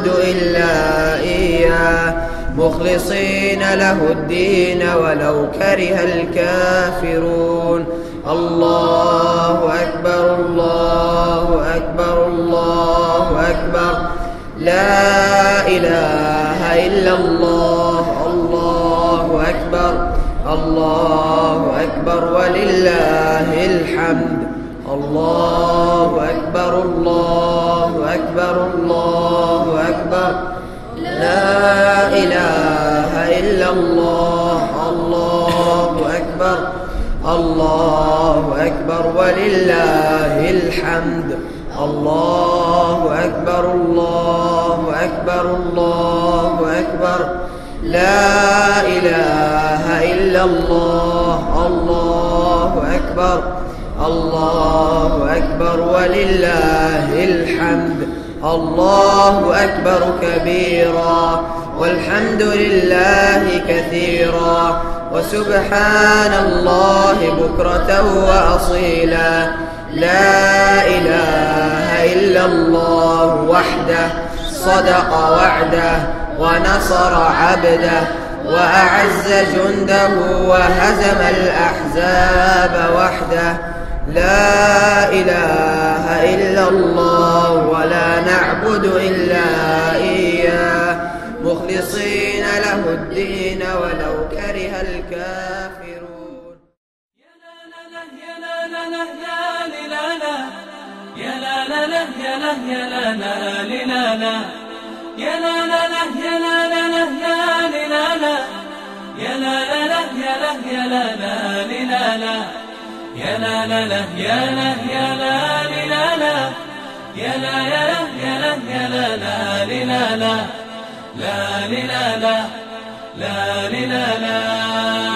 نعبد إلا إياه مخلصين له الدين ولو كره الكافرون. الله أكبر الله أكبر الله أكبر لا إله إلا الله. الله أكبر الله أكبر ولله الحمد. الله أكبر الله أكبر الله أكبر لا إله إلا الله. الله أكبر الله أكبر ولله الحمد. الله أكبر الله أكبر الله أكبر لا إله إلا الله. الله أكبر الله أكبر ولله الحمد. الله أكبر كبيرا والحمد لله كثيرا وسبحان الله بكرة وأصيلا. لا إله إلا الله وحده صدق وعده ونصر عبده وأعز جنده وهزم الأحزاب وحده. لا إله إلا الله ولا نعبد إلا إياه مخلصين له الدين ولو كره الكافرون. يا لا لا يا لا لا يا لا لا لا يا لا لا لا يا لا لا يا لا لا يا لا لا يا لا لا يا لا لا يا لا يا لا يا لا يا لا يا لا يا لا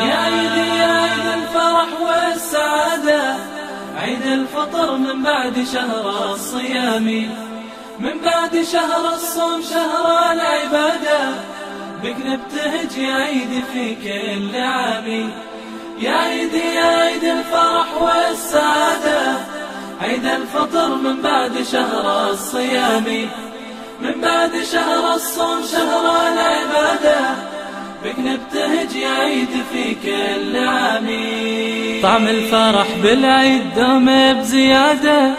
يا عيد يا عيد الفرح والسعادة عيد الفطر من بعد شهر الصيام من بعد شهر الصوم شهر العبادة بك نبتهج يا عيد في كل عام. يا عيد يا عيد الفرح والسعادة عيد الفطر من بعد شهر الصيام من بعد شهر الصوم شهر العبادة بك نبتهج يا عيد في كل عام. طعم الفرح بالعيد دوم بزيادة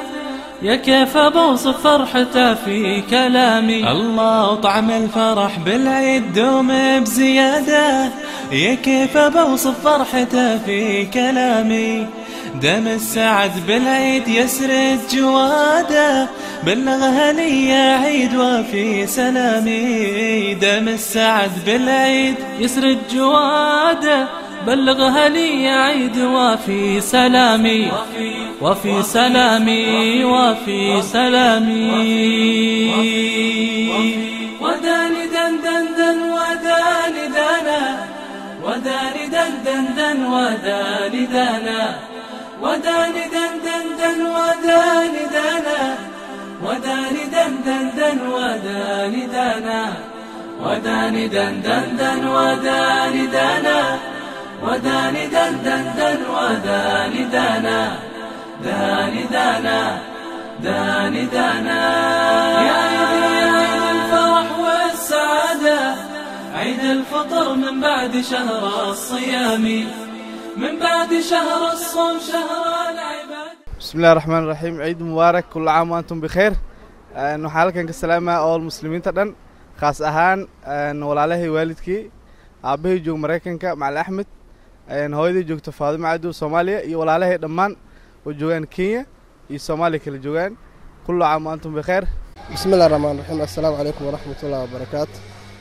يا كيف بوصف فرحته في كلامي. الله طعم الفرح بالعيد دوم بزيادة يا كيف بوصف فرحته في كلامي. دم السعد بالعيد يسرد جواده بلغها لي يا عيد وفي سلامي. دم السعد بالعيد يسرد جواده بلغها لي يا عيد وفي سلامي وفي سلامي وفي سلامي. وداني دن دن دن وداني دانا وداني دن دن دن وداني دانا وداني دن دن دن وداني دانا وداني دن دن دن وداني دانا وداني دن دن دن وداني دانا وداني دن دن دن وداني دانا داني دانا داني دانا. يا عيد الفرح والسعادة عيد الفطر من بعد شهر الصيام من بعد شهر الصوم شهر العبادة. بسم الله الرحمن الرحيم. عيد مبارك كل عام وأنتم بخير. نحالكن كسلامة أول مسلمين تدن خاص أهان نولالهي والدكي أبيه جو مريكنك مع الأحمد هويدي جو تفاضل عدو صوماليا يولالهي دمان وجوان كينيا الصومالي كل جوان. كل عام وأنتم بخير. بسم الله الرحمن الرحيم. السلام عليكم ورحمة الله وبركاته.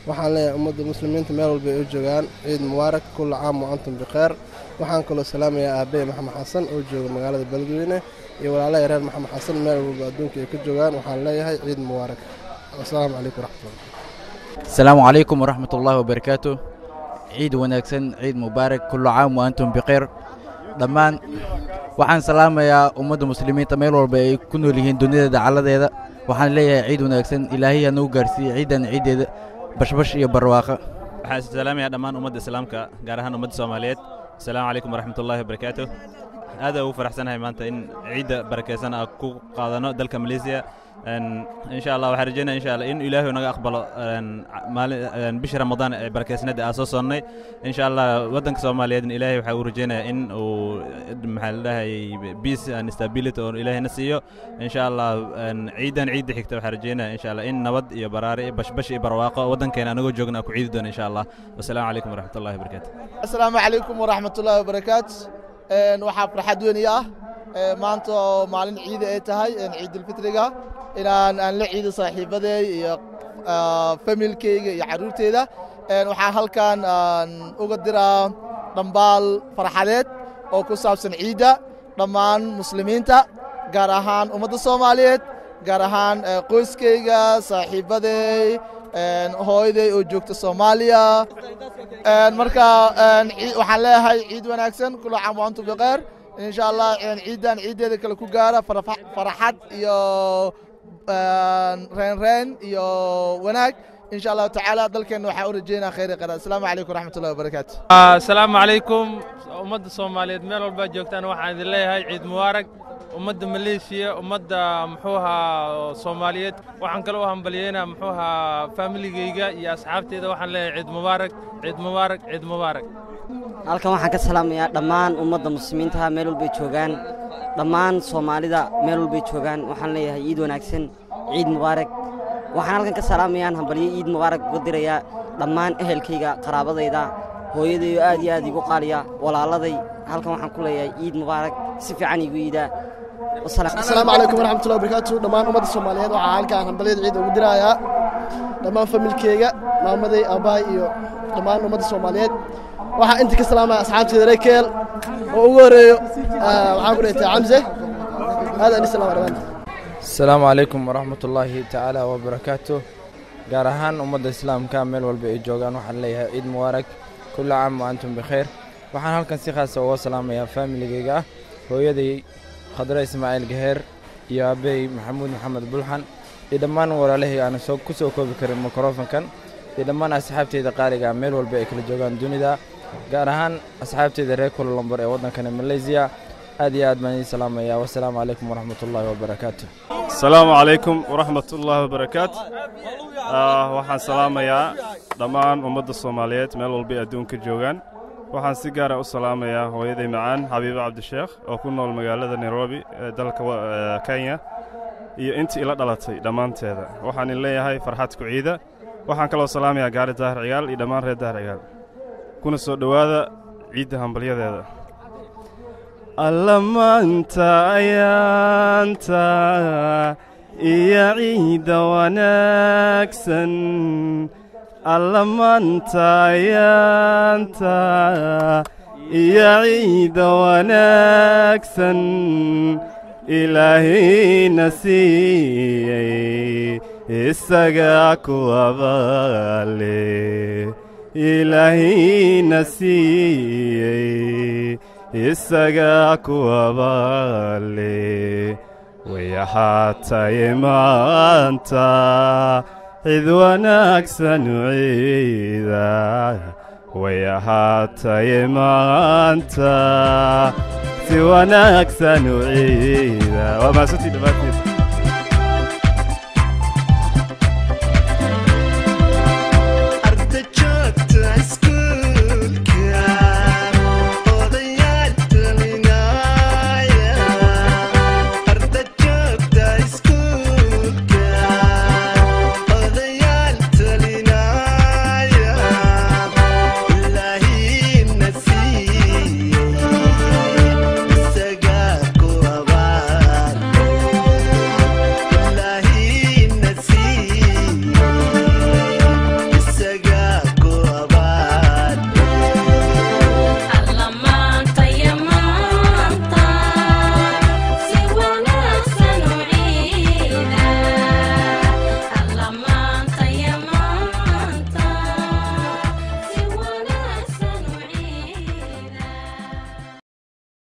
waxaan leeyahay ummadda muslimiinta meel walba ay u joogaan ciid mubaarak kullu caam wa antum bikhair. waxaan kaloo salaamayaa aabbe maxamed xasan oo jooga magaalada Beledweyne iyo walaalahay reer maxamed xasan meel walba adduunka ay ka joogaan. waxaan leeyahay ciid mubaarak. assalaamu calaykum waraxmatullahi. assalaamu calaykum waraxmatullahi wabarakaatuh. ciid wanaagsan, ciid mubaarak, kullu caam wa antum bikhair. dhammaan waxaan salaamayaa ummadda muslimiinta meel walba ay ku nool yihiin dunida dacaladeeda. waxaan leeyahay ciid wanaagsan, ilaahay ha nagu gaarsiiyo ciidan ciideeda bashbash iyo barwaaqo. waxaan salaamayaa dhammaan ummadda islaamka gaar ahaan ummadda Soomaaliyeed. assalaamu calaykum waraxmatullahi wabarakaatuh. هذا هو فرحسنها maanta in ciida barakeysan aan ku qaadano dalka Malaysia إن شاء الله وحرجنا إن شاء الله إن إلهي ونجا أقبل بشهر رمضان بركة أساسنا إن شاء الله ودنك سوماليا إن إلهي وحورجنا إن ومحلها بيس نستابيلت أو إلهي نسيه إن شاء الله عيدا عيد حكت وحرجنا إن شاء الله إن نود يا براري بش برواقة ودنك أنا نقول جوجنا كعيد إن شاء الله والسلام عليكم ورحمة الله وبركاته. السلام عليكم ورحمة الله وبركاته. وحاب رحد وياه maanta maalin ciid ay tahay ciid al-fitriga inaan la ciido saaxiibaday iyo familkayga iyo caruurteeda waxaan halkan uga diraa dhambaal farxadeed oo ku saabsan ciida dhammaan muslimiinta gaar ahaan ummadda Soomaaliyeed gaar ahaan qoyskayga saaxiibaday hooyaday oo joogta Soomaaliya marka waxaan leeyahay ciid wanaagsan kullu caam wa antum biqayr إن شاء الله عيدان عيدة كل كجارة فرحات يا رين يا وناك إن شاء الله تعالى ذلك إنه حاول جينا خير قرار. السلام عليكم ورحمة الله وبركاته. السلام عليكم أمد الصومالية ميل والباجوكتان واحد الله عيد مبارك أمد ماليزيا أمد محوها صومالية وحن كلوها مبلينا محوها فاميلي جيجا يا أصحابتي ده وحن له عيد مبارك عيد مبارك عيد مبارك. halkan waxaan ka salaamayaa dhammaan ummadda muslimiinta meel walba ay joogaan dhammaan Soomaalida meel walba ay joogaan waxaan leeyahay ciid wanaagsan ciid mubaarak waxaan halkan ka salaamayaa hambaliyo ciid mubaarak ugu dirayaa dhammaan ehelkayga qaraabadayda hooyaday aad iyo aad igu qaaliya walaaladay halkan waxaan ku leeyahay ciid mubaarak si fiican igu iida السلام عليكم ورحمة الله وبركاته دمان أمد الصوماليين وحنا halkan hambaliyo ciid ugu dirayaa dhammaan familkayga maamaday abaay iyo dhammaan ummadda Soomaaliyeed waxaan inta ka salaamay asxaabtayda reekeel oo ugu horeeyo waxaan ku leeyahay Hamza hada ni salaam alaykum السلام عليكم ورحمة الله تعالى وبركاته gaar ahaan ummadda islaamka meel walba ay joogaan waxaan leeyahay ciid mubaarak kullu caam wa antum bikhair waxaan halkan si khaas ah uga salaamayaa familygayga hooyaday Khadra Ismaaciil Gaheer iyo aabay Maxamed Bulxan iyo dhammaan walaalahay aan ku soo koobi karin mikrofonkan iyo dhammaan asxaabtayda qaaliga meel walba ay kala joogaan dunida gaar ahaan asxaabtayda reer Kuala Lumpur ee waddanka Malaysia aad iyo aad baan salaamayaa wassalaamu calaykum waraxmatullaahi wabarakaatuh. Assalaamu calaykum waraxmatullaahi wabarakaatuh. waxaan salaamayaa dhammaan ummadda Soomaaliyeed meel walba ay adduunka joogaan waxaan si gaar ah u salaamayaa hooyaday macaan Xabiibo Cabdisheekh oo ku nool magaalada Nairobi ee dalka Kenya iyo intii ila dhalatay dhamaanteeda waxaan leeyahay farxad ku ciida waxaan kaloo salaamayaa gaari Daahir Cigaal iyo dhammaan reer Daahir Cigaal kuna soo dhawaada ciida hambalyadeeda allamaanta ayaanta iyo ciida wanaagsan allamaanta ayaanta iyo ciida wanaagsan ilaahayna siiyey isaga ku abaale ilaahayna siiyey isaga ku abaale way ahaatay maanta cid wanaagsan ciida way ahaatay maanta si wanaagsan ciida waa maasuti dhabaatid